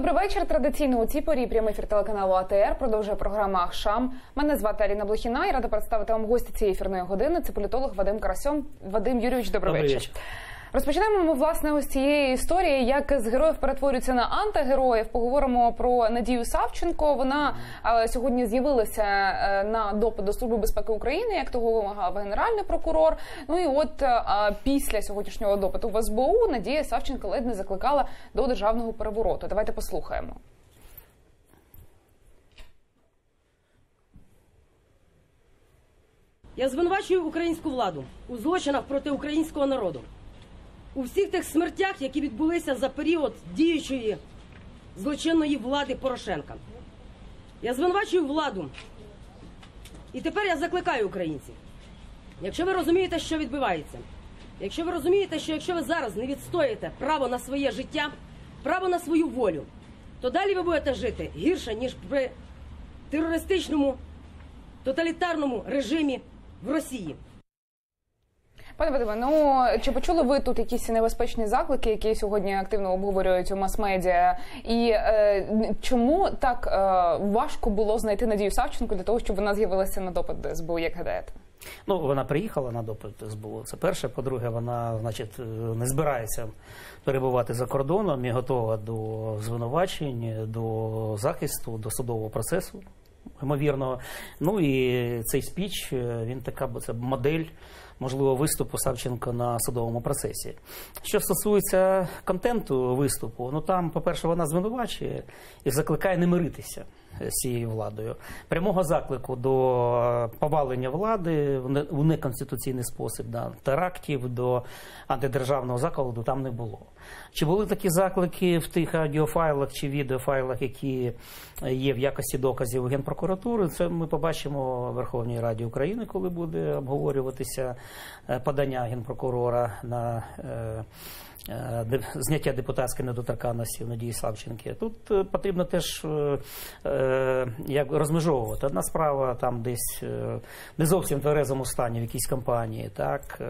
Добрий вечір. Традиційно у цій порі прямий ефір телеканалу АТР продовжує програма «Ахшам». Мене звати Аліна Блохіна і рада представити вам гостя цієї ефірної години. Це політолог Вадим Карасьон. Вадим Юрійович, добрий вечір. Розпочинаємо ми, власне, ось цієї історії, як з героїв перетворюються на антигероїв. Поговоримо про Надію Савченко. Вона сьогодні з'явилася на допит до Служби безпеки України, як того вимагав генеральний прокурор. Ну і от після сьогоднішнього допиту в СБУ Надія Савченко ледь не закликала до державного перевороту. Давайте послухаємо. Я звинувачую українську владу у злочинах проти українського народу. У всіх тих смертях, які відбулися за період діючої злочинної влади Порошенка. Я звинувачую владу. І тепер я закликаю українців. Якщо ви розумієте, що відбувається, якщо ви розумієте, що якщо ви зараз не відстоїте право на своє життя, право на свою волю, то далі ви будете жити гірше, ніж при терористичному, тоталітарному режимі в Росії. Пане Вадиме, ну чи почули ви тут якісь небезпечні заклики, які сьогодні активно обговорюють у мас-медіа? І чому так важко було знайти Надію Савченко для того, щоб вона з'явилася на допит до СБУ, як гадаєте? Ну, вона приїхала на допит СБУ, це перше. По-друге, вона, значить, не збирається перебувати за кордоном і готова до звинувачень, до захисту, до судового процесу, ймовірно. Ну і цей спіч, він така, це модель, можливо, виступу Савченко на судовому процесі. Що стосується контенту виступу, ну там, по-перше, вона звинувачує і закликає не миритися з цією владою. Прямого заклику до повалення влади у неконституційний спосіб, да, терактів, до антидержавного закладу там не було. Чи були такі заклики в тих аудіофайлах чи відеофайлах, які є в якості доказів у Генпрокуратури? Це ми побачимо в Верховній Раді України, коли буде обговорюватися подання Генпрокурора на зняття депутатської недоторканності Надії Савченки. Тут потрібно теж як розмежовувати. Одна справа там десь не зовсім в тверезому стані в якійсь компанії, так,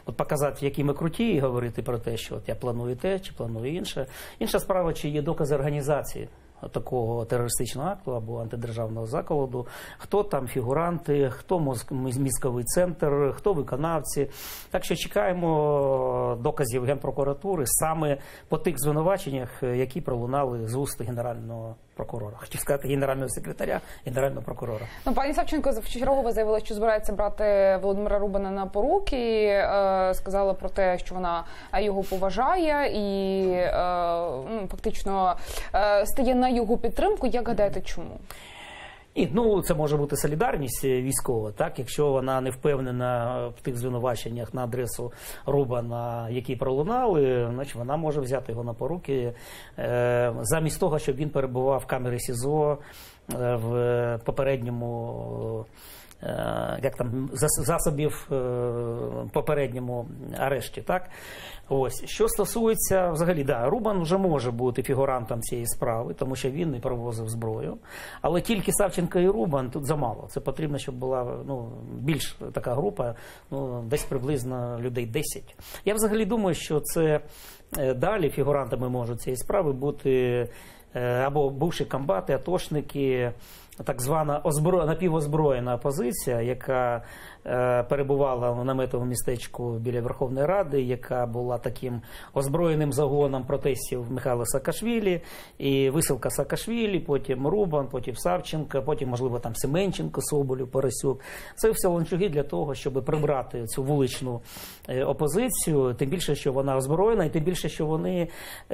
от показати, які ми круті, і говорити про те, що от я планую те, чи планую інше. Інша справа, чи є докази організації такого терористичного акту або антидержавного закладу, хто там фігуранти, хто мізковий центр, хто виконавці. Так що чекаємо доказів Генпрокуратури саме по тих звинуваченнях, які пролунали з уст генерального прокурора. Хотів сказати генерального секретаря, генерального прокурора. Ну, пані Савченко вчергово заявила, що збирається брати Володимира Рубана на поруки, сказала про те, що вона його поважає і фактично стає на його підтримку. Як гадаєте, чому? І, ну, це може бути солідарність військова, так? Якщо вона не впевнена в тих звинуваченнях на адресу Рубана, які пролунали, значить вона може взяти його на поруки, замість того, щоб він перебував в камері СІЗО в попередньому як там, засобів попередньому арешті, так? Ось. Що стосується, взагалі, да, Рубан вже може бути фігурантом цієї справи, тому що він не провозив зброю, але тільки Савченко і Рубан тут замало. Це потрібно, щоб була, ну, більш така група, ну, десь приблизно людей 10. Я взагалі думаю, що це далі фігурантами можуть цієї справи бути або бувші комбати, атошники, так звана напівозброєна опозиція, яка перебувала в наметовому містечку біля Верховної Ради, яка була таким озброєним загоном протестів Михайла Саакашвілі, і висилка Саакашвілі, потім Рубан, потім Савченко, потім, можливо, там Семенченко, Соболєв, Парасюк. Це все ланцюги для того, щоб прибрати цю вуличну опозицію, тим більше, що вона озброєна, і тим більше, що вони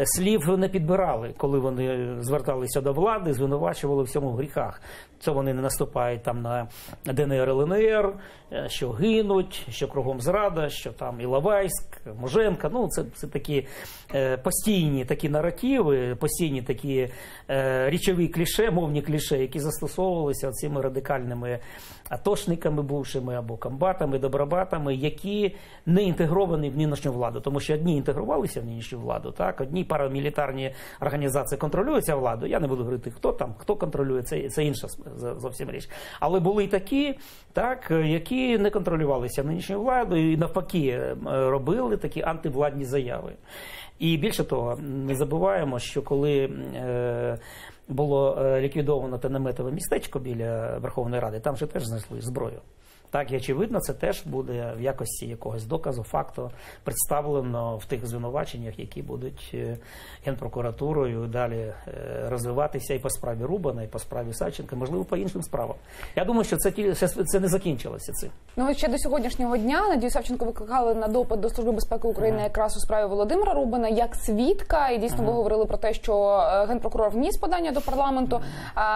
слів не підбирали, коли вони зверталися до влади, звинувачували в цьому гріхах. Це вони не наступають там на ДНР, ЛНР, що гинуть, що кругом зрада, що там Іловайськ, Муженка. Ну, це такі постійні такі наративи, постійні такі річові кліше, мовні кліше, які застосовувалися цими радикальними атошниками бувшими або комбатами, добробатами, які не інтегровані в нинішню владу. Тому що одні інтегрувалися в нинішню владу, так, одні парамілітарні організації контролюють контролюється владою. Я не буду говорити, хто там, хто контролює, це інша зовсім річ. Але були й такі, так, які не контролювалися нинішньою владою і навпаки робили такі антивладні заяви. І більше того, не забуваємо, що коли було ліквідовано те наметове містечко біля Верховної Ради, там же теж знайшли зброю. Так, і очевидно, це теж буде в якості якогось доказу, факту представлено в тих звинуваченнях, які будуть Генпрокуратурою далі розвиватися і по справі Рубана, і по справі Савченка, можливо, по іншим справам. Я думаю, що це не закінчилося цим. Ну, ще до сьогоднішнього дня Надію Савченко викликали на допит до Служби безпеки України якраз у справі Володимира Рубана як свідка. І дійсно ви говорили про те, що Генпрокурор вніс подання до парламенту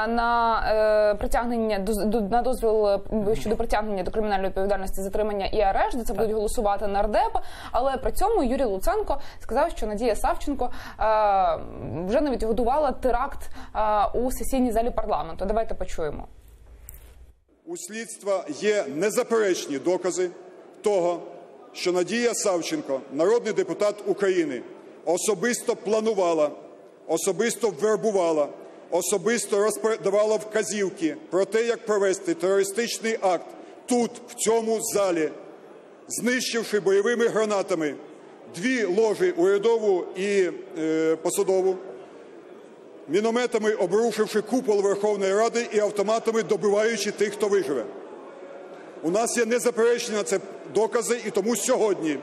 на притягнення, на дозвіл щодо притягнення до кримінальної відповідальності, затримання і арешт, де це будуть голосувати нардепи. Але при цьому Юрій Луценко сказав, що Надія Савченко вже навіть готувала теракт у сесійній залі парламенту. Давайте почуємо. У слідства є незаперечні докази того, що Надія Савченко, народний депутат України, особисто планувала, особисто вербувала, особисто давала вказівки про те, як провести терористичний акт тут, в цьому залі, знищивши бойовими гранатами 2 ложі урядову і посадову, мінометами обрушивши купол Верховної Ради і автоматами добиваючи тих, хто виживе. У нас є незаперечні на це докази, і тому сьогодні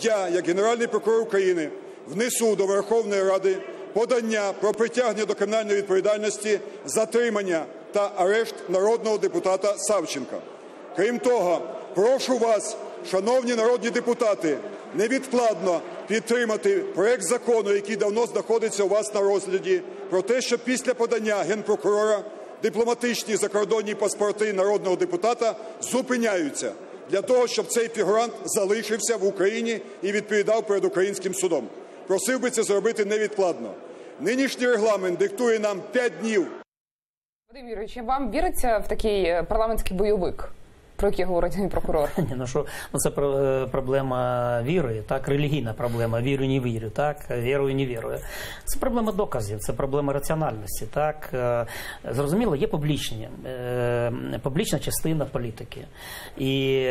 я, як Генеральний прокурор України, внесу до Верховної Ради подання про притягнення до кримінальної відповідальності, затримання та арешт народного депутата Савченка. Крім того, прошу вас, шановні народні депутати, невідкладно підтримати проект закону, який давно знаходиться у вас на розгляді, про те, що після подання Генпрокурора дипломатичні закордонні паспорти народного депутата зупиняються для того, щоб цей фігурант залишився в Україні і відповідав перед українським судом. Просив би це зробити невідкладно. Нинішній регламент диктує нам 5 днів. Вадим Юрійович, вам віриться в такий парламентський бойовик, про який говорить Генпрокурор? Це проблема віри, так, релігійна проблема, вірю, не вірю, так, вірую, не вірую. Це проблема доказів, це проблема раціональності, так. Зрозуміло, є публічна частина політики. І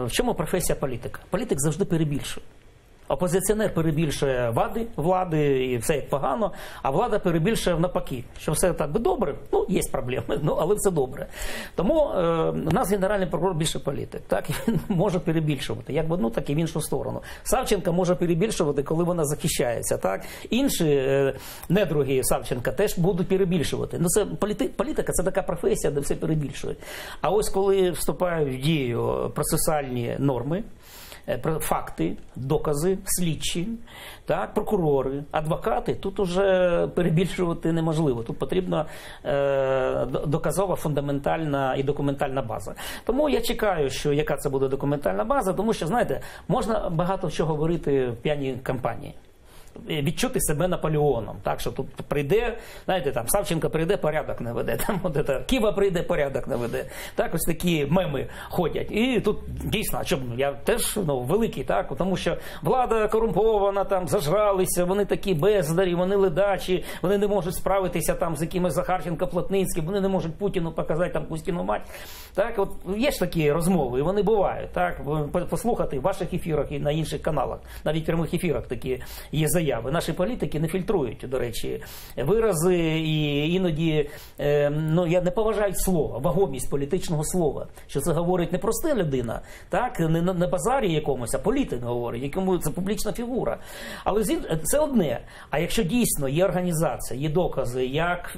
в чому професія політика? Політик завжди перебільшує. Опозиціонер перебільшує вади влади, і все як погано, а влада перебільшує навпаки, що все так би добре, ну, є проблеми, але все добре. Тому у нас Генеральний прокурор більше політик, так, і він може перебільшувати, як в одну, так і в іншу сторону. Савченка може перебільшувати, коли вона захищається, так. Інші недруги Савченка теж будуть перебільшувати. Ну, це політика – це така професія, де все перебільшують. А ось коли вступають в дію процесуальні норми, факти, докази, слідчі, так, прокурори, адвокати, тут уже перебільшувати неможливо. Тут потрібна доказова, фундаментальна і документальна база. Тому я чекаю, що яка це буде документальна база, тому що, знаєте, можна багато чого говорити в п'яній кампанії. Відчути себе Наполеоном, так, що тут прийде, знаєте, там Савченко прийде, порядок наведе, там Ківа прийде, порядок наведе, так, ось такі меми ходять. І тут дійсно, я теж великий, так, тому що влада корумпована, там зажралися, вони такі бездарі, вони ледачі, вони не можуть справитися там з якимось Захарченко, Плотницьким, вони не можуть Путіну показати там Пустіну мать. Так, от є ж такі розмови, і вони бувають, так, послухати в ваших ефірах і на інших каналах, навіть в прямих ефірах такі є заяви. Наші політики не фільтрують, до речі, вирази і іноді, я не поважаю слова, вагомість політичного слова, що це говорить не проста людина, так, не на базарі якомусь, а політик говорить, якому це публічна фігура. Але це одне. А якщо дійсно є організація, є докази, як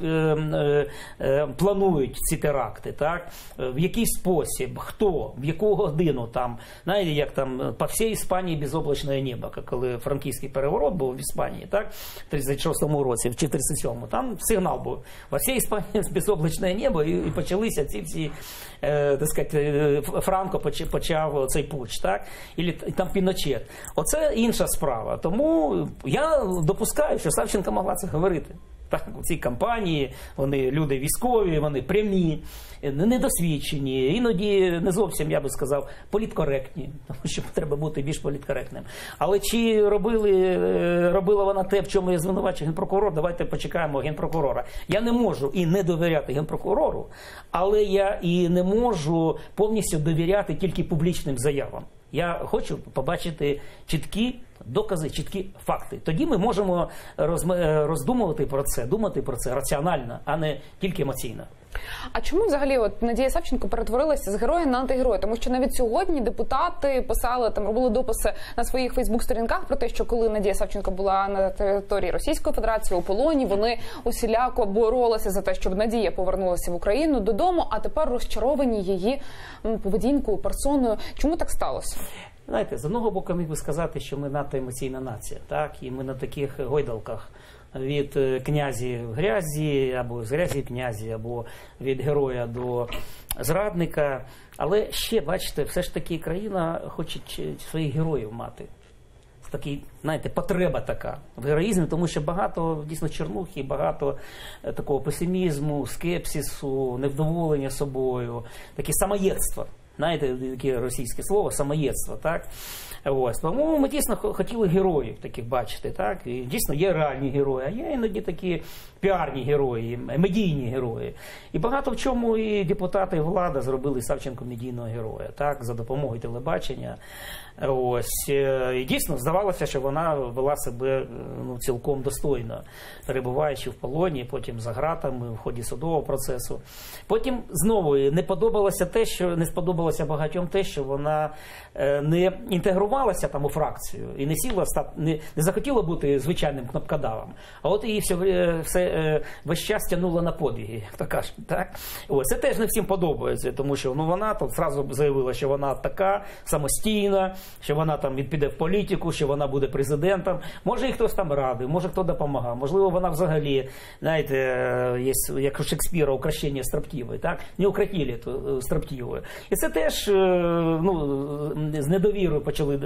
планують ці теракти, так, в який спосіб, хто, в яку годину там, знаєте, як там по всій Іспанії безоблачне небо, коли франківський переворот був в Іспанії, так, в 36-му році, чи в 37-му, там сигнал був. Во всій Іспанії безоблачне небо, і почалися ці всі, так сказати, Франко почав цей путч, так, і там Піночет. Оце інша справа. Тому я допускаю, що Савченко могла це говорити. Так, у цій кампанії вони люди військові, вони прямі, недосвідчені, іноді не зовсім, я би сказав, політкоректні, тому що треба бути більш політкоректним. Але чи робила вона те, в чому я звинувачую Генпрокурор, давайте почекаємо Генпрокурора. Я не можу і не довіряти Генпрокурору, але я і не можу повністю довіряти тільки публічним заявам. Я хочу побачити чіткі докази, чіткі факти. Тоді ми можемо роздумувати про це, думати про це раціонально, а не тільки емоційно. А чому взагалі от Надія Савченко перетворилася з героя на антигероя? Тому що навіть сьогодні депутати писали, там робили дописи на своїх фейсбук-сторінках про те, що коли Надія Савченко була на території Російської Федерації у полоні, вони усіляко боролися за те, щоб Надія повернулася в Україну додому, а тепер розчаровані її поведінкою, персоною. Чому так сталося? Знаєте, з одного боку міг би сказати, що ми надто емоційна нація, так? І ми на таких гойдалках від князі в грязі, або з грязі в князі, або від героя до зрадника. Але ще, бачите, все ж таки країна хоче своїх героїв мати. Такий, знаєте, потреба така в героїзмі, тому що багато дійсно чорнухи, багато такого песимізму, скепсису, невдоволення собою, таке самоєдство. Знаєте, таке російське слово самоєдство, так? Ось. Тому ми дійсно хотіли героїв таких бачити, так? І дійсно є реальні герої, а є іноді такі піарні герої, медійні герої. І багато в чому і депутати, і влада зробили Савченко медійного героя, так? За допомогою телебачення. Ось. І дійсно здавалося, що вона вела себе цілком достойно, перебуваючи в полоні, потім за ґратами, в ході судового процесу. Потім знову не подобалося те, що не сподобалося багатьом те, що вона не інтегрувалася там у фракцію і не сіла, не захотіла бути звичайним кнопкодавом. А от її весь час тягнуло на подвиги, як то кажуть, так? Ось. Це теж не всім подобається, тому що вона тут зразу заявила, що вона така самостійна, що вона там піде в політику, що вона буде президентом. Може, і хтось там радив, може, хто допомагав. Можливо, вона взагалі, знаєте, є, як у Шекспіра, укращення строптивої, так? Не укротили строптивою. І це теж, з недовірою почали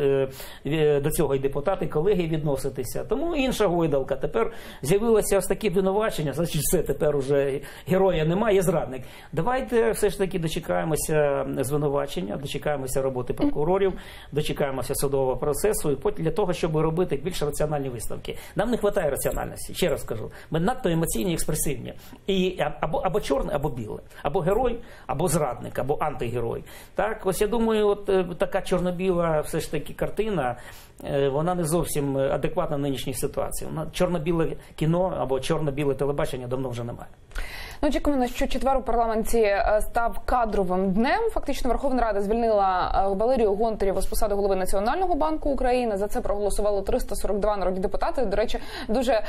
до цього і депутати, і колеги відноситися. Тому інша гойдалка. Тепер з'явилося ось таке обвинувачення, значить все, тепер уже героя немає, є зрадник. Давайте все ж таки дочекаємося звинувачення, дочекаємося роботи прокурорів, дочекаємося судового процесу, і потім для того, щоб робити більш раціональні висновки. Нам не вистачає раціональності, ще раз скажу. Ми надто емоційні і експресивні. І або чорне, або біле. Або герой, або зрадник, або антигерой. Так, ось я думаю, от така чорно-біла все ж таки картина, вона не зовсім адекватна нинішній ситуації. Чорно-біле кіно або чорно-біле телебачення давно вже немає. Очікуємо, що четвер у парламенті став кадровим днем. Фактично Верховна Рада звільнила Валерію Гонтарєву з посади голови Національного банку України. За це проголосувало 342 народні депутати. До речі, дуже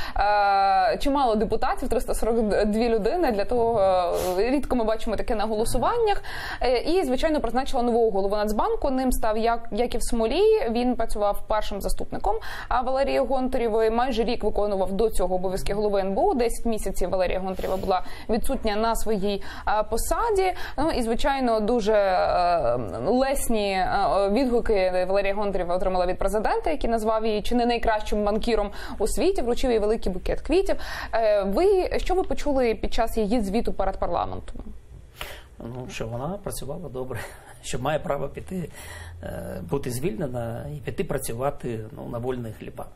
чимало депутатів, 342 людини. Для того рідко ми бачимо таке на голосуваннях. І, звичайно, призначила нового голову Нацбанку. Ним став Яків Смолій. Він працював першим заступником Валерії Гонтарєвої. Майже рік виконував до цього обов'язки голови НБУ. 10 місяців Валерія Гонтарєва була відсутня на своїй посаді. Ну і, звичайно, дуже лесні відгуки Валерія Гонтарєва отримала від президента, який назвав її чи не найкращим банкіром у світі, вручив їй великий букет квітів. Що ви почули під час її звіту перед парламентом? Що вона працювала добре, що має право піти, бути звільнена і піти працювати на вольних хлібах.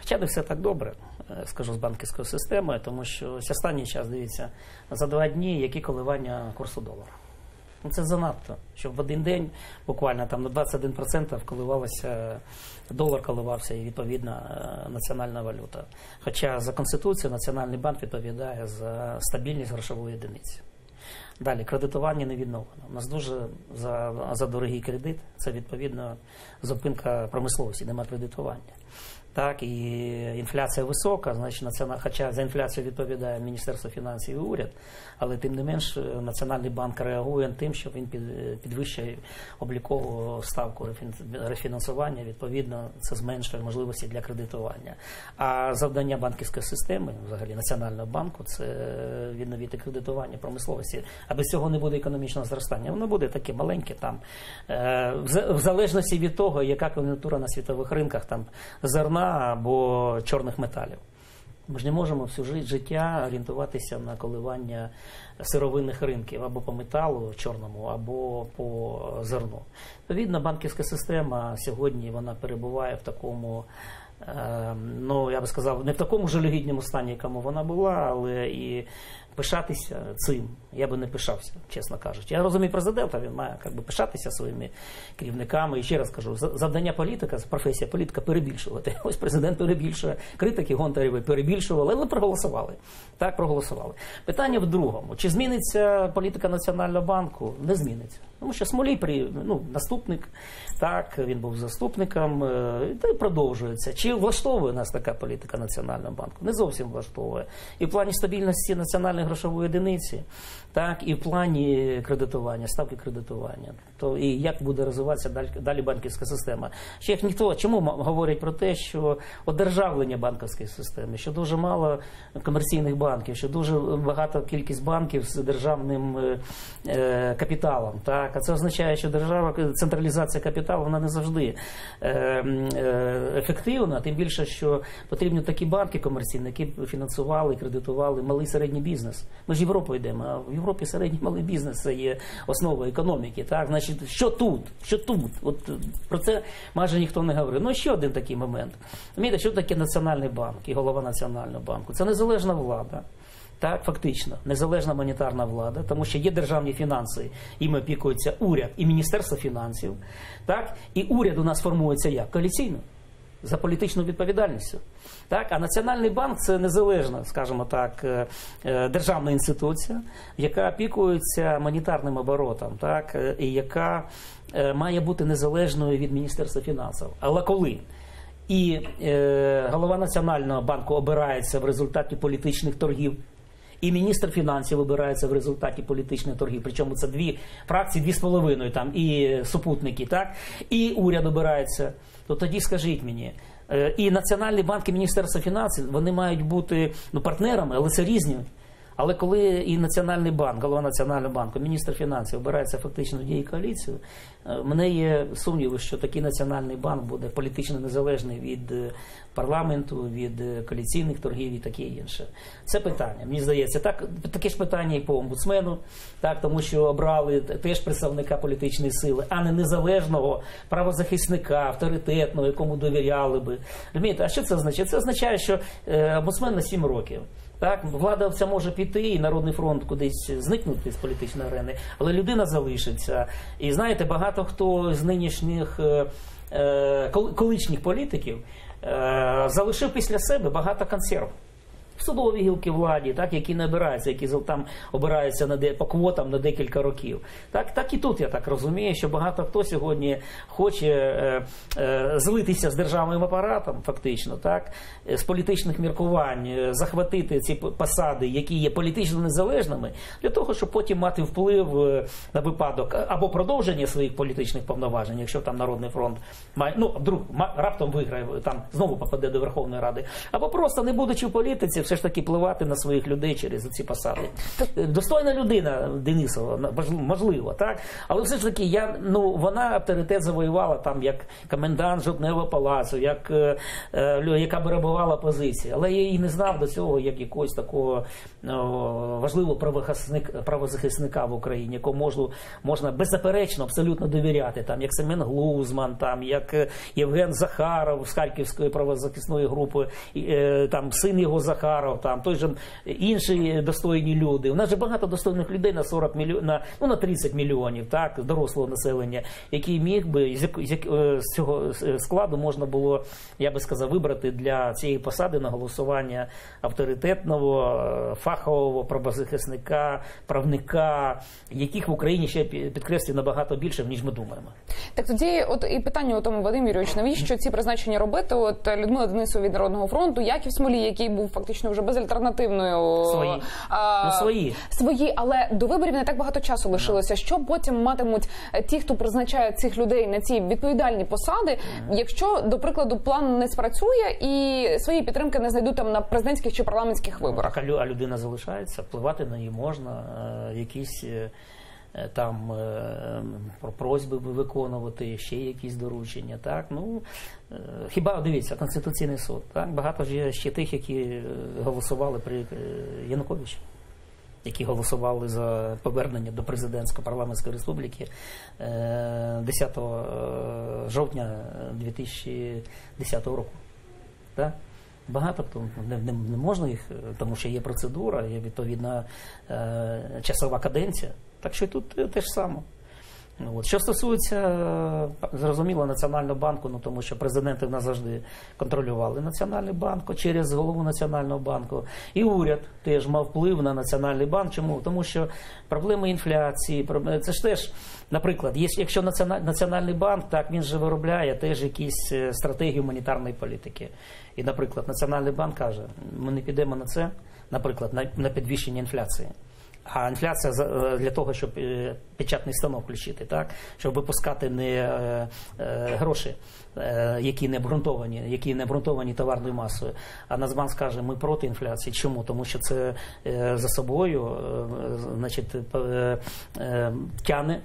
Хоча не все так добре, скажу, з банківською системою, тому що останній час, дивіться, за 2 дні які коливання курсу долара. Це занадто, щоб в один день буквально там на 21% коливалося, долар коливався і відповідно національна валюта. Хоча за Конституцією Національний банк відповідає за стабільність грошової одиниці. Далі, кредитування не відновлено. У нас дуже за дорогий кредит, це відповідно зупинка промисловості, немає кредитування. Так, і інфляція висока, значить, хоча за інфляцію відповідає Міністерство фінансів і уряд, але тим не менш Національний банк реагує тим, що він підвищує облікову ставку рефінансування, відповідно це зменшує можливості для кредитування. А завдання банківської системи, взагалі Національного банку, це відновити кредитування промисловості. А без цього не буде економічного зростання. Воно буде таке маленьке там, в залежності від того, яка кон'юнктура на світових ринках, там зерна або чорних металів. Ми ж не можемо всю життя орієнтуватися на коливання сировинних ринків або по металу чорному, або по зерну. Відповідно, банківська система сьогодні вона перебуває в такому, ну, я би сказав, не в такому жалюгідному стані, якому вона була, але і пишатися цим я би не пишався, чесно кажучи. Я розумію президента, він має пишатися своїми керівниками. І ще раз кажу, завдання політика, професія політика перебільшувати. Ось президент перебільшує, критики Гонтарєвої перебільшували, але проголосували. Так, проголосували. Питання в другому. Чи зміниться політика Національного банку? Не зміниться. Тому що Смолій, наступник, так, він був заступником, та й продовжується. Чи влаштовує нас така політика Національного банку? Не зовсім влаштовує. І в плані стабільності національної грошової одиниці, так, і в плані кредитування, ставки кредитування. То і як буде розвиватися далі банківська система. Ще як ніхто, чому говорять про те, що одержавлення банківської системи, що дуже мало комерційних банків, що дуже багато кількість банків з державним капіталом, так. А це означає, що централізація капіталу, вона не завжди ефективна, тим більше, що потрібні такі банки комерційні, які фінансували, кредитували малий і середній бізнес. Ми ж в Європу йдемо, а в Європі середній малий бізнес – це є основа економіки. Так? Значить, що тут? Що тут? От про це майже ніхто не говорить. Ну, ще один такий момент. Розумієте, що таке Національний банк і голова Національного банку? Це незалежна влада. Так, фактично, незалежна монетарна влада, тому що є державні фінанси, їм опікується уряд і Міністерство фінансів. Так? І уряд у нас формується як? Коаліційно, за політичною відповідальністю. Так? А Національний банк – це незалежна, скажімо так, державна інституція, яка опікується монетарним оборотом, так? І яка має бути незалежною від Міністерства фінансів. Але коли і голова Національного банку обирається в результаті політичних торгів, і міністр фінансів обирається в результаті політичних торгів, причому це дві фракції, 2,5 там, і супутники, так? І уряд обирається, то тоді скажіть мені, і Національний банк, і Міністерство фінансів, вони мають бути партнерами, але це різні. Але коли і Національний банк, голова Національного банку, міністр фінансів обирається фактично в дії коаліцію, в мене є сумніви, що такий Національний банк буде політично незалежний від парламенту, від коаліційних торгів і таке інше. Це питання, мені здається. Таке ж питання і по омбудсмену, так, тому що обрали теж представника політичної сили, а не незалежного правозахисника, авторитетного, якому довіряли би. Розумієте, а що це означає? Це означає, що омбудсмен на 7 років. Так, влада вся може піти, і Народний фронт кудись зникнути з політичної арени, але людина залишиться. І знаєте, багато хто з нинішніх колишніх політиків залишив після себе багато консерв. Судові гілки владі, так, які не обираються, які там обираються по квотам на декілька років. Так і тут, я так розумію, що багато хто сьогодні хоче злитися з державним апаратом, фактично, так, з політичних міркувань, захватити ці посади, які є політично незалежними, для того, щоб потім мати вплив на випадок або продовження своїх політичних повноважень, якщо там Народний фронт має, вдруг раптом виграє, там знову попаде до Верховної Ради, або просто, не будучи в політиці, все ж таки впливати на своїх людей через ці посади. Достойна людина Денисова, можливо, так? Але все ж таки, вона авторитет завоювала там як комендант Жовтневого палацу, яка перебувала позиції. Але я її не знав до цього як якогось такого важливого правозахисника в Україні, якому можна беззаперечно абсолютно довіряти, там, як Семен Глузман, там, як Євген Захаров з Харківської правозахисної групи, там, син його Захаров, там, той же інші достойні люди. У нас же багато достойних людей на 40 мільйонів, на 30 мільйонів, так, дорослого населення, який міг би, з цього складу можна було, я би сказав, вибрати для цієї посади на голосування авторитетного, фахового правозахисника, правника, яких в Україні, ще підкреслюю, набагато більше, ніж ми думаємо. Так тоді, і питання у тому, Вадим Юрійович, навіщо ці призначення робити? От Людмила Денисова від Народного фронту, Яків Смолій, який був фактично вже безальтернативною. Свої, але до виборів не так багато часу лишилося. Що потім матимуть ті, хто призначає цих людей на ці відповідальні посади, якщо, до прикладу, план не спрацює і свої підтримки не знайдуть там на президентських чи парламентських виборах? А людина залишається, впливати на неї можна, якісь там про просьби виконувати, ще якісь доручення. Так? Ну, хіба, дивіться, Конституційний суд. Так? Багато ж є ще тих, які голосували при Януковичі, які голосували за повернення до президентсько-парламентської республіки 10 жовтня 2010 року. Так? Багато хто не можна їх, тому що є процедура, є відповідна часова каденція. Так що тут те ж саме. От. Що стосується, зрозуміло, Національного банку, ну, тому що президенти в нас завжди контролювали Національний банк через голову Національного банку. І уряд теж мав вплив на Національний банк. Чому? Тому що проблеми інфляції, це ж теж, наприклад, якщо Національний банк, так, він же виробляє теж якісь стратегію монетарної політики. І, наприклад, Національний банк каже, ми не підемо на це, наприклад, на підвищення інфляції. А інфляція для того, щоб печатний станок включити, так? Щоб випускати не гроші, які не обґрунтовані товарною масою. А Нацбанк скаже, ми проти інфляції. Чому? Тому що це за собою тягне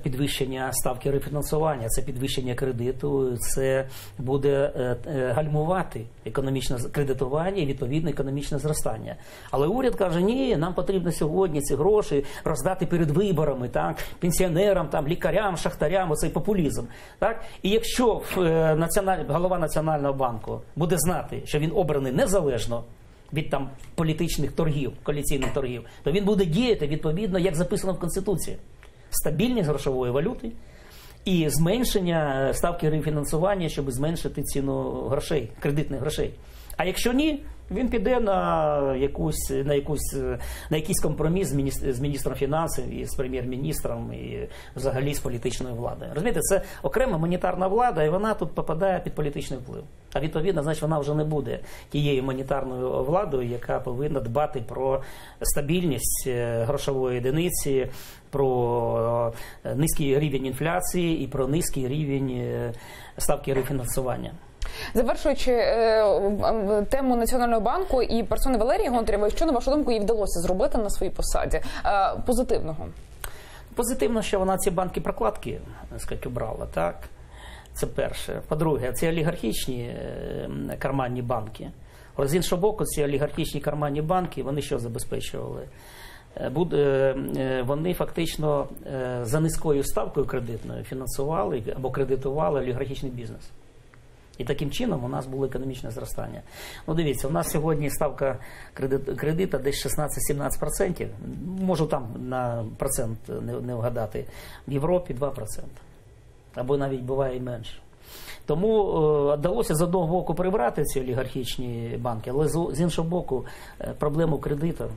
підвищення ставки рефінансування, це підвищення кредиту, це буде гальмувати економічне кредитування і відповідно економічне зростання. Але уряд каже, ні, нам потрібно сьогодні ці гроші роздати перед виборами, так, пенсіонерам, там, лікарям, шахтарям, оцей популізм. Так? І якщо голова Національного банку буде знати, що він обраний незалежно від там політичних торгів, коаліційних торгів, то він буде діяти відповідно, як записано в Конституції. Стабільність грошової валюти і зменшення ставки рефінансування, щоб зменшити ціну грошей, кредитних грошей. А якщо ні, він піде на якийсь компроміс з міністром фінансів і з прем'єр-міністром і взагалі з політичною владою. Розумієте, це окрема монетарна влада, і вона тут попадає під політичний вплив. А відповідно, значить, вона вже не буде тією монетарною владою, яка повинна дбати про стабільність грошової одиниці, про низький рівень інфляції і про низький рівень ставки рефінансування. Завершуючи тему Національного банку і персони Валерії Гонтаревої, що, на вашу думку, їй вдалося зробити на своїй посаді позитивного? Позитивно, що вона ці банки-прокладки, сказати, обрала, так? Це перше. По-друге, це олігархічні карманні банки. Але з іншого боку, ці олігархічні карманні банки, вони що забезпечували? Вони фактично за низькою ставкою кредитною фінансували або кредитували олігархічний бізнес. І таким чином у нас було економічне зростання. Ну, дивіться, у нас сьогодні ставка кредита десь 16-17%. Можу там на процент не вгадати. В Європі 2%. Або навіть буває і менше. Тому вдалося з одного боку прибрати ці олігархічні банки, але з іншого боку проблему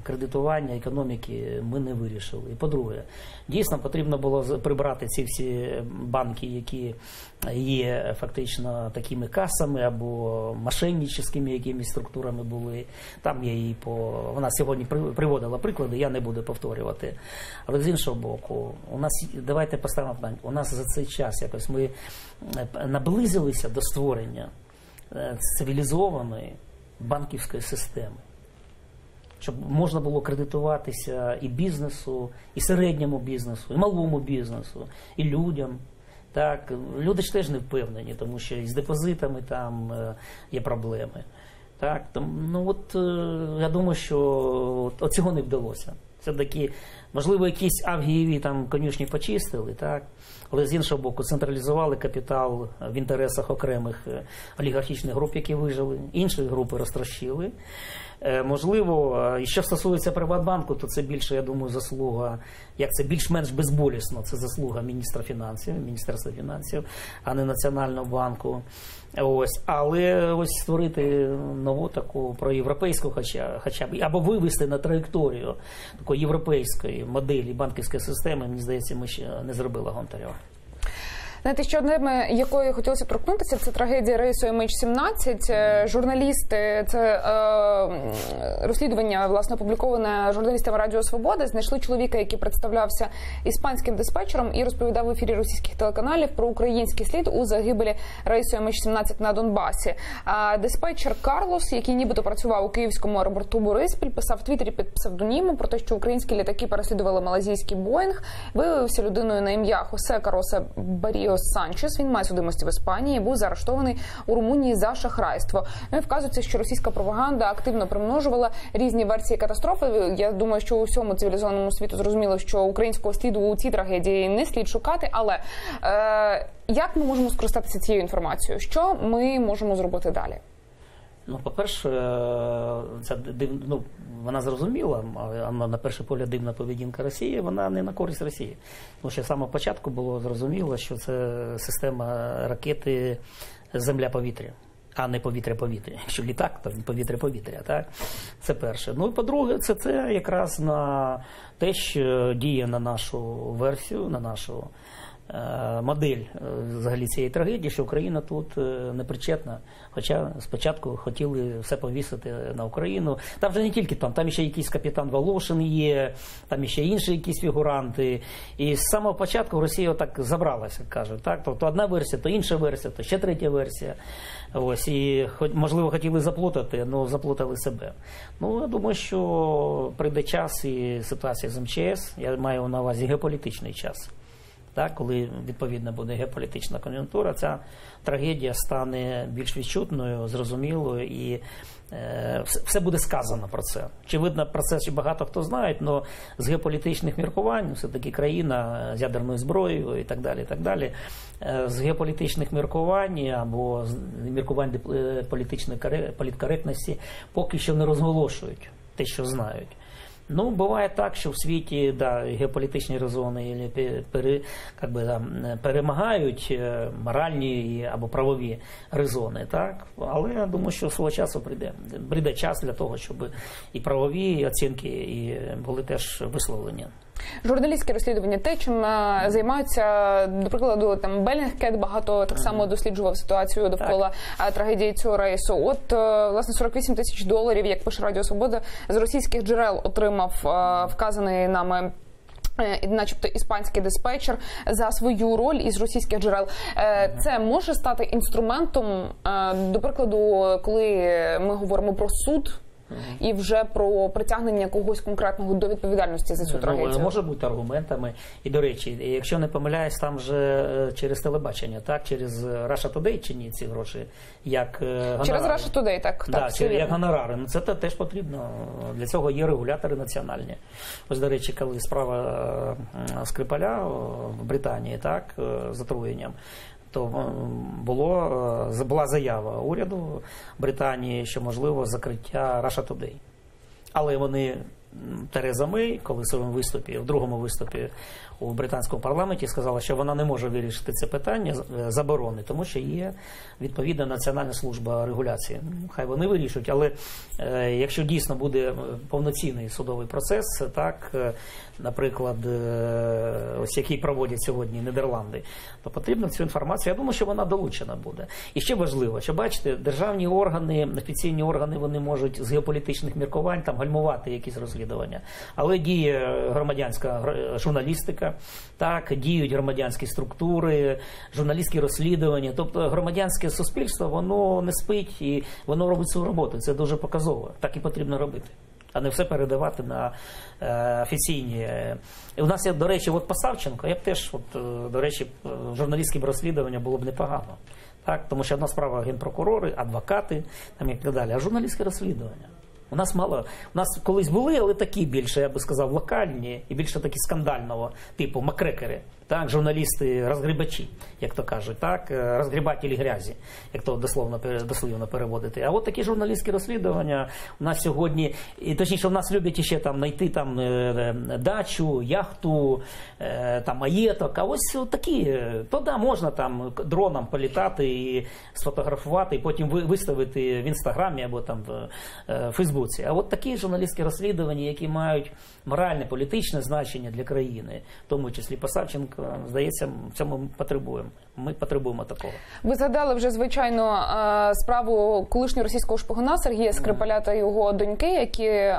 кредитування економіки ми не вирішили. І по-друге, дійсно потрібно було прибрати ці всі банки, які є фактично такими касами або мошенническими якимись структурами були. Там є і вона сьогодні приводила приклади, я не буду повторювати. Але з іншого боку, давайте поставимо питання, у нас за цей час якось ми наблизилися до створення цивілізованої банківської системи, щоб можна було кредитуватися і бізнесу, і середньому бізнесу, і малому бізнесу, і людям. Так, люди ж теж не впевнені, тому що і з депозитами там є проблеми. Так, я думаю, що цього не вдалося. Все-таки, можливо, якісь авгієві там конюшні почистили, так? Але з іншого боку централізували капітал в інтересах окремих олігархічних груп, які вижили, інші групи розтрощили. Можливо, і що стосується Приватбанку, то це більше, я думаю, заслуга, як це більш-менш безболісно, це заслуга Міністерства фінансів, а не Національного банку. Але створити нову таку проєвропейську хоча б, або вивести на траєкторію такої європейської моделі банківської системи, мені здається, ми ще не зробили Гонтарева. Знаєте, ще одне, якої хотілося торкнутися, це трагедія рейсу MH17. Журналісти, це розслідування, власне, опубліковане журналістами Радіо Свобода, знайшли чоловіка, який представлявся іспанським диспетчером і розповідав в ефірі російських телеканалів про український слід у загибелі рейсу MH17 на Донбасі. Диспетчер Карлос, який нібито працював у київському аеропорту Бориспіль, писав в Твіттері під псевдонімом про те, що українські літаки переслідували малазійський Боїнг, виявився людиною на ім'я Хосе Каросе Баріос Санчес. Він має судимості в Іспанії, був заарештований у Румунії за шахрайство. Ну і вказується, що російська пропаганда активно примножувала різні версії катастрофи. Я думаю, що у всьому цивілізованому світу зрозуміло, що українського сліду у цій трагедії не слід шукати. Але як ми можемо скористатися цією інформацією? Що ми можемо зробити далі? Ну, по-перше, вона зрозуміла, а на перший погляд дивна поведінка Росії, вона не на користь Росії. Тому що з самого початку було зрозуміло, що це система ракети земля-повітря, а не повітря-повітря. Якщо літак, то повітря-повітря. Так? Це перше. Ну і по-друге, це якраз на те, що діє на нашу версію, на нашу модель взагалі цієї трагедії, що Україна тут не причетна. Хоча спочатку хотіли все повісити на Україну. Там вже не тільки там ще якийсь капітан Волошин є, там ще інші якісь фігуранти. І з самого початку Росія отак забралася, кажуть. Так? Тобто одна версія, то інша версія, то ще третя версія. Ось, і, можливо, хотіли заплутати, але заплутали себе. Ну, я думаю, що прийде час і ситуація з МЧС, я маю на увазі геополітичний час. Так, коли, відповідно, буде геополітична кон'юнктура, ця трагедія стане більш відчутною, зрозумілою, і все буде сказано про це. Очевидно, про це ще багато хто знає, але з геополітичних міркувань, все-таки країна з ядерною зброєю і так далі, з геополітичних міркувань або з міркувань політичної політкоректності поки що не розголошують те, що знають. Ну, буває так, що в світі геополітичні резони перемагають моральні або правові резони, так? Але я думаю, що свого часу прийде час для того, щоб і правові оцінки і були теж висловлені. Журналістське розслідування, те, чим займаються, до прикладу, там Bellingcat багато так само досліджував ситуацію довкола трагедії цього рейсу. От, власне, $48 тисяч, як пише Радіо Свобода, з російських джерел отримав вказаний нами начебто іспанський диспетчер за свою роль із російських джерел. Це може стати інструментом, до прикладу, коли ми говоримо про суд, і вже про притягнення когось конкретного до відповідальності за цю трагедію. Може бути аргументами. І, до речі, якщо не помиляюсь, там же через телебачення, так? Через Russia Today чи ні ці гроші? Як гонорари. Через Russia Today, так. Як гонорари. Ну, це теж потрібно. Для цього є регулятори національні. Ось, до речі, коли справа Скрипаля в Британії, так, з отруєнням, то була заява уряду Британії, що можливо закриття Russia Today. Але вони, Тереза Мей, коли в своєму виступі, в другому виступі у британському парламенті, сказала, що вона не може вирішити це питання заборони, тому що є відповідна Національна служба регуляції. Хай вони вирішують, але якщо дійсно буде повноцінний судовий процес, так, наприклад, ось який проводять сьогодні Нідерланди, то потрібно цю інформацію. Я думаю, що вона долучена буде. І ще важливо, що, бачите, державні органи, офіційні органи, вони можуть з геополітичних міркувань там гальмувати якісь розслідування. Але діє громадянська журналістика, так, діють громадянські структури, журналістські розслідування. Тобто громадянське суспільство, воно не спить і воно робить свою роботу. Це дуже показово. Так і потрібно робити. А не все передавати на офіційні. І у нас є, до речі, по Савченко, я б теж, до речі, журналістським розслідуванням було б непогано. Так? Тому що одна справа генпрокурори, адвокати, там і так далі, а журналістське розслідування. У нас мало, у нас колись були, але такі більше, я би сказав, локальні і більше такі скандального типу макрекери, так, журналісти-розгрібачі, як то кажуть, так, розгрібателі грязі, як то дослівно переводити. А от такі журналістські розслідування у нас сьогодні, і точніше, у нас люблять ще там знайти там дачу, яхту, там маєток, а ось такі, то да, можна там дроном політати і сфотографувати, і потім виставити в Інстаграмі або там в Фейсбуці. А от такі журналістські розслідування, які мають моральне, політичне значення для країни, в тому числі по Савченко, здається, в цьому потребуємо. Ми потребуємо такого. Ви згадали вже, звичайно, справу колишнього російського шпигуна Сергія Скрипаля та його доньки, які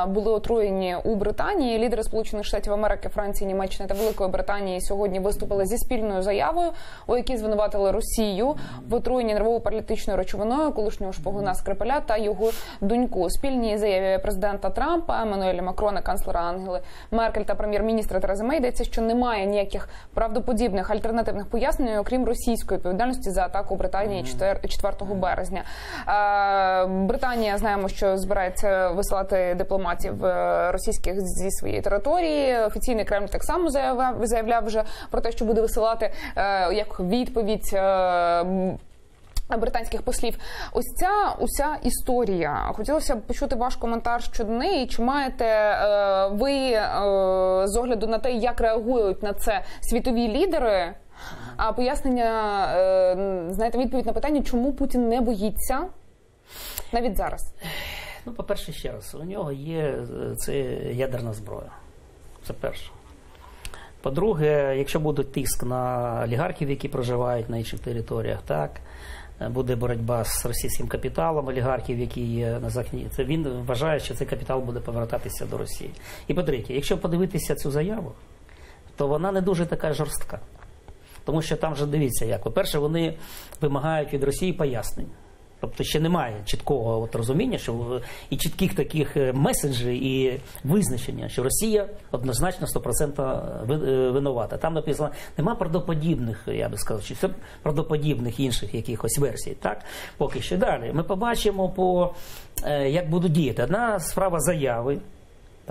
були отруєні у Британії. Лідери Сполучених Штатів Америки, Франції, Німеччини та Великої Британії сьогодні виступили зі спільною заявою, у якій звинуватили Росію в отруєнні нервово-паралітичною речовиною колишнього шпигуна Скрипаля та його доньку. У спільній заяві президента Трампа, Еммануеля Макрона, канцлера Ангели Меркель та прем'єр-міністра Терези Мей йдеться, що немає ніяких правдоподібних альтернативних пояснень, окрім російської відповідальності за атаку Британії 4 березня. Британія, знаємо, що збирається висилати дипломатів російських зі своєї території. Офіційний Кремль так само заявляв вже про те, що буде висилати як відповідь британських послів. Ось ця уся історія. Хотілося б почути ваш коментар щодо неї. Чи маєте ви з огляду на те, як реагують на це світові лідери, а пояснення, знаєте, відповідь на питання, чому Путін не боїться навіть зараз? Ну, по-перше, ще раз, у нього є це ядерна зброя. Це перше. По-друге, якщо буде тиск на олігархів, які проживають на інших територіях, так, буде боротьба з російським капіталом олігархів, які є на Західні, це він вважає, що цей капітал буде повертатися до Росії. І по-третє, якщо подивитися цю заяву, то вона не дуже така жорстка. Тому що там же, дивіться, як, по-перше, вони вимагають від Росії пояснень. Тобто ще немає чіткого розуміння, що і чітких таких меседжів і визначення, що Росія однозначно 100% винувата. Там написано, нема правдоподібних, я би сказав, чи це правдоподібних інших якихось версій. Так? Поки що далі. Ми побачимо, як будуть діяти. Одна справа заяви,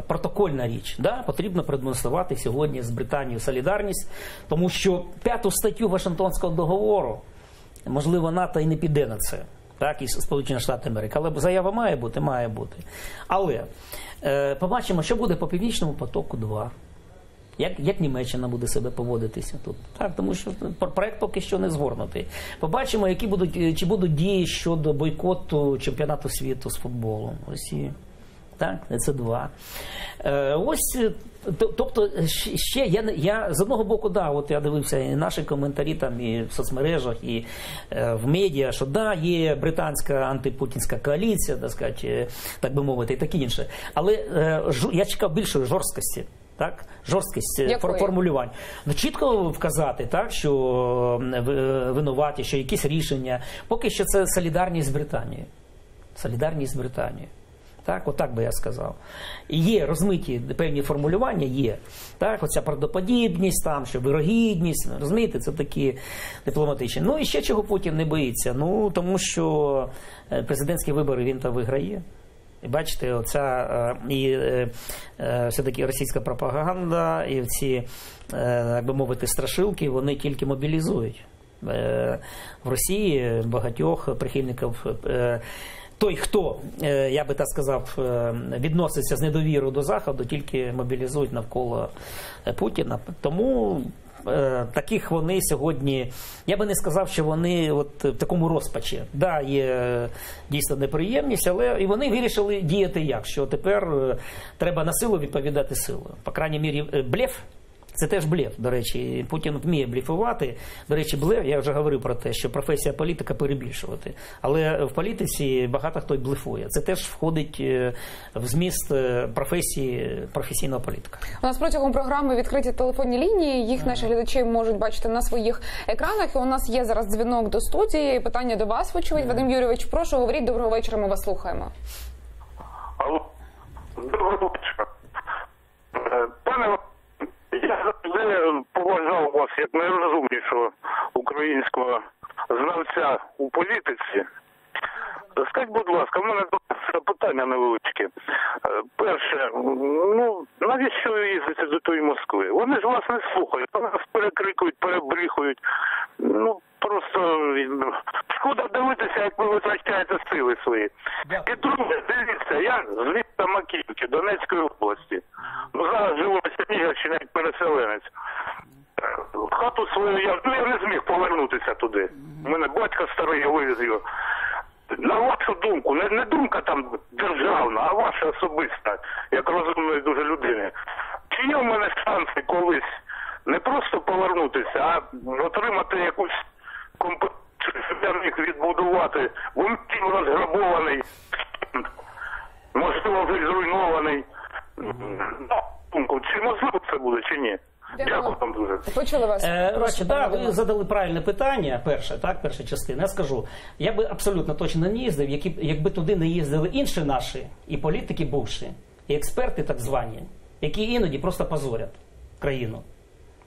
протокольна річ. Да? Потрібно продемонструвати сьогодні з Британією солідарність, тому що 5 статтю Вашингтонського договору, можливо, НАТО і не піде на це. Так, і Сполучені Штати Америки. Але заява має бути, має бути. Але побачимо, що буде по Північному потоку-2. Як Німеччина буде себе поводитися тут. Так, тому що проект поки що не згорнутий. Побачимо, чи будуть дії щодо бойкоту чемпіонату світу з футболу в Росії. Так, це 2. Ось, тобто, ще я з одного боку, да, от я дивився і наші коментарі там, і в соцмережах, і в медіа, що да, є британська антипутінська коаліція, так би мовити, і таке інше. Але я чекав більшої жорсткості. Так? Жорсткість формулювань. Ну, чітко вказати, так, що винуваті, що якісь рішення. Поки що це солідарність з Британією. Солідарність з Британією. Так, отак би я сказав. І є розмиті певні формулювання, є. Так, оця правдоподібність, там, що вирогідність, розумієте, це такі дипломатичні. Ну, і ще чого Путін не боїться? Ну, тому що президентські вибори він там виграє. І бачите, оця все-таки російська пропаганда і ці, як би мовити, страшилки, вони тільки мобілізують. В Росії багатьох прихильників той, хто, я би так сказав, відноситься з недовірою до Заходу, тільки мобілізують навколо Путіна. Тому таких вони сьогодні, я би не сказав, що вони от в такому розпачі. Да, є дійсно неприємність, але і вони вирішили діяти як, що тепер треба на силу відповідати силою. По крайній мірі, блеф. Це теж блеф, до речі. Путін вміє блефувати. До речі, блеф, я вже говорив про те, що професія політика перебільшувати. Але в політиці багато хто й блефує. Це теж входить в зміст професії професійного політика. У нас протягом програми відкриті телефонні лінії. Їх наші глядачі можуть бачити на своїх екранах. І у нас є зараз дзвінок до студії. Питання до вас, вочевидь. Вадим Юрійович, прошу, говоріть. Доброго вечора, ми вас слухаємо. Алло. Доброго вечора. Пане, я завжди поважав вас як найрозумнішого українського знавця у політиці. Скажіть, будь ласка, в мене запитання невеличке. Перше, навіщо ви їздите до тої Москви? Вони ж вас не слухають, вони вас перекрикують, перебріхують. Просто шкода дивитися, як ви витрачаєте сили свої. І друге, дивіться, я з міста Макіївки, Донецької області. Зараз живу в Чернігівщині як переселенець. Хату свою я не зміг повернутися туди. У мене батько старий, я вивіз його. На вашу думку, не думка там державна, а ваша особиста, як розумної дуже людини. Чи є в мене шанси колись не просто повернутися, а отримати якусь компенсацію, щоб я міг відбудувати вумків розграбований, можливо, вже зруйнований. Чи можливо це буде, чи ні? Дякую вам дуже. Почули вас. Ви задали правильне питання, перша частина. Я скажу, я би абсолютно точно не їздив, якби туди не їздили інші наші, і політики бувші, і експерти так звані, які іноді просто позорять країну.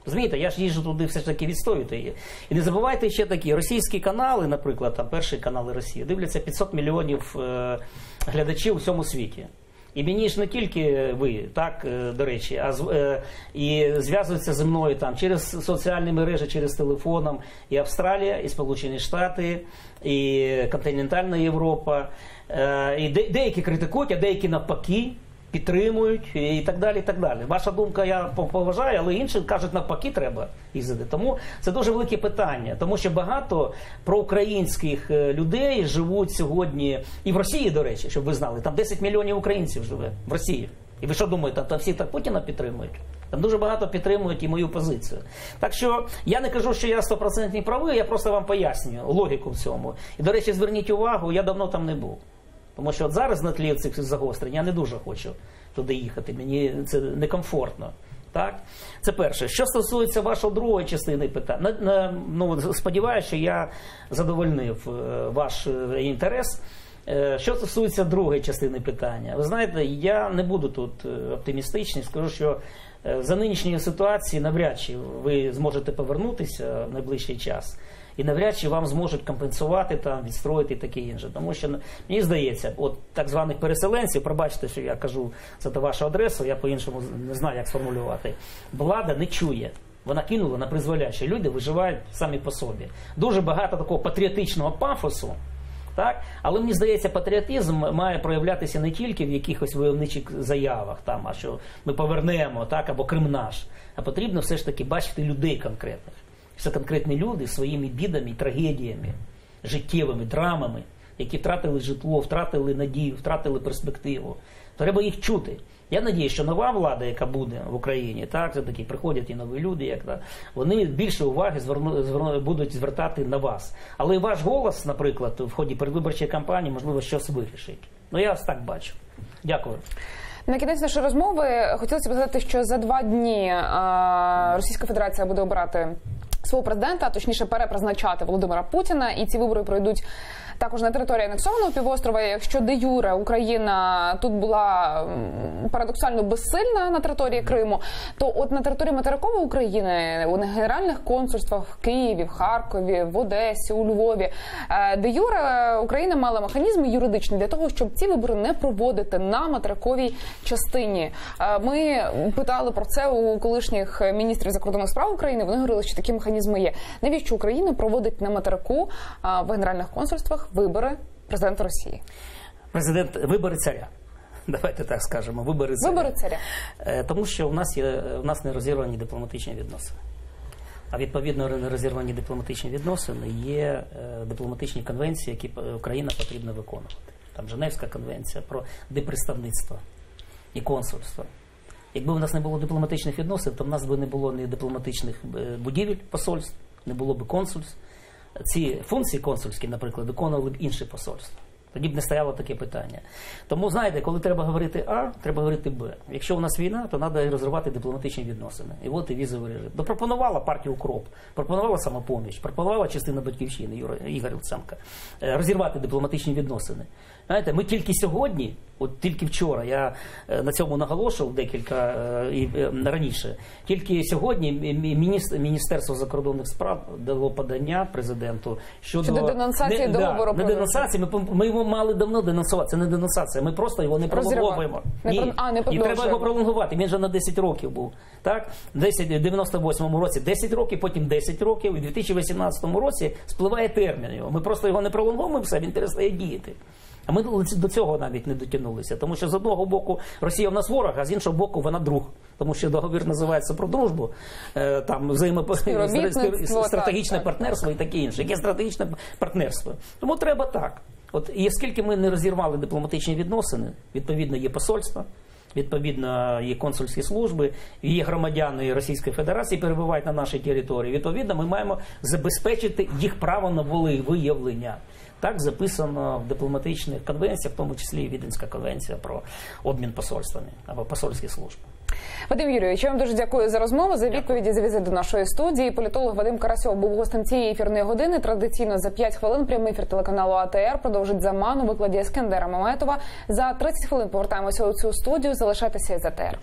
Розумієте, я ж їжджу туди все ж таки відстоювати її. І не забувайте ще такі, російські канали, наприклад, там перші канали Росії, дивляться 500 мільйонів глядачів у всьому світі. І мені ж не тільки ви, так, до речі, і зв'язуються зі мною там через соціальні мережі, через телефоном і Австралія, і Сполучені Штати, і континентальна Європа. І деякі критикують, а деякі навпаки підтримують і так далі, і так далі. Ваша думка я поважаю, але інші кажуть, навпаки треба їздити. Тому це дуже велике питання, тому що багато проукраїнських людей живуть сьогодні, і в Росії, до речі, щоб ви знали, там 10 мільйонів українців живе в Росії. І ви що думаєте, там всі так Путіна підтримують? Там дуже багато підтримують і мою позицію. Так що я не кажу, що я 100% правий, я просто вам пояснюю логіку в цьому. І, до речі, зверніть увагу, я давно там не був. Тому що от зараз на тлі цих загострень я не дуже хочу туди їхати, мені це некомфортно. Так? Це перше. Що стосується вашої другої частини питання, сподіваюся, що я задовольнив ваш інтерес. Що стосується другої частини питання, ви знаєте, я не буду тут оптимістичний, скажу, що за нинішньої ситуації навряд чи ви зможете повернутися в найближчий час. І навряд чи вам зможуть компенсувати, там, відстроїти і таке інше. Тому що, мені здається, от так званих переселенців, пробачте, що я кажу за вашу адресу, я по-іншому не знаю, як сформулювати. Влада не чує. Вона кинула на призволяще. Люди виживають самі по собі. Дуже багато такого патріотичного пафосу. Так? Але мені здається, патріотизм має проявлятися не тільки в якихось войовничих заявах, там, а що ми повернемо, так, або Крим наш. А потрібно все ж таки бачити людей конкретних. Це конкретні люди своїми бідами, трагедіями, життєвими драмами, які втратили житло, втратили надію, втратили перспективу. Треба їх чути. Я сподіваюся, що нова влада, яка буде в Україні, так, все-таки приходять і нові люди, вони більше уваги будуть звертати на вас. Але і ваш голос, наприклад, в ході передвиборчої кампанії, можливо, щось вирішить. Ну, я ось так бачу. Дякую. На кінець нашої розмови хотілося б згадати, що за 2 дні Російська Федерація буде обирати свого президента, а точніше перепризначати Володимира Путіна, і ці вибори пройдуть також на території анексованого півострова. Якщо де юре Україна тут була парадоксально безсильна на території Криму, то от на території материкової України, у генеральних консульствах в Києві, в Харкові, в Одесі, у Львові, де юре Україна мала механізми юридичні для того, щоб ці вибори не проводити на материковій частині. Ми питали про це у колишніх міністрів закордонних справ України, вони говорили, що такі механізми є. Навіщо Україна проводить на материку в генеральних консульствах вибори президента Росії? Вибори царя. Давайте так скажемо. Вибори царя. Тому що у нас не розірвані дипломатичні відносини. А відповідно не розірвані дипломатичні відносини є дипломатичні конвенції, які Україна потрібно виконувати. Там Женевська конвенція про дипредставництво і консульство. Якби у нас не було дипломатичних відносин, то в нас би не було ні дипломатичних будівель, посольств, не було б консульств. Ці функції консульські, наприклад, виконували б інші посольства. Тоді б не стояло таке питання. Тому, знаєте, коли треба говорити А, треба говорити Б. Якщо у нас війна, то треба розривати дипломатичні відносини. І от і візовий режим. Пропонувала партія «Укроп», пропонувала «Самопоміч», пропонувала частина «Батьківщини» Ігор Луценко розірвати дипломатичні відносини. Знаєте, ми тільки сьогодні, от тільки вчора, я на цьому наголошував декілька раніше, тільки сьогодні Міністерство закордонних справ дало подання президенту щодо денонсації договору. Не денонсації, ми його мали давно денонсувати, це не денонсація, ми просто його не пролонговуємо. І треба його пролонгувати, він же на 10 років був. Так? В 98-му році 10 років, потім 10 років, і в 2018 році спливає термін його. Ми просто його не пролонговуємо, все, він перестає діяти. А ми до цього навіть не дотягнулися. Тому що з одного боку Росія в нас ворог, а з іншого боку вона друг. Тому що договір називається про дружбу, там стратегічне партнерство і таке інше. Яке стратегічне партнерство? Тому треба так. От, і оскільки ми не розірвали дипломатичні відносини, відповідно є посольства, відповідно, є консульські служби, є громадяни Російської Федерації, перебувають на нашій території. Відповідно, ми маємо забезпечити їх право на волевиявлення. Так записано в дипломатичних конвенціях, в тому числі і Віденська конвенція про обмін посольствами або посольські служби. Вадим Юрійович, я вам дуже дякую за розмову, за відповіді, за візит до нашої студії. Політолог Вадим Карасьов був гостем цієї ефірної години. Традиційно за 5 хвилин прямий ефір телеканалу АТР продовжить «Заман» у викладі Ескендера Маметова. За 30 хвилин повертаємося у цю студію. Залишайтеся із АТР.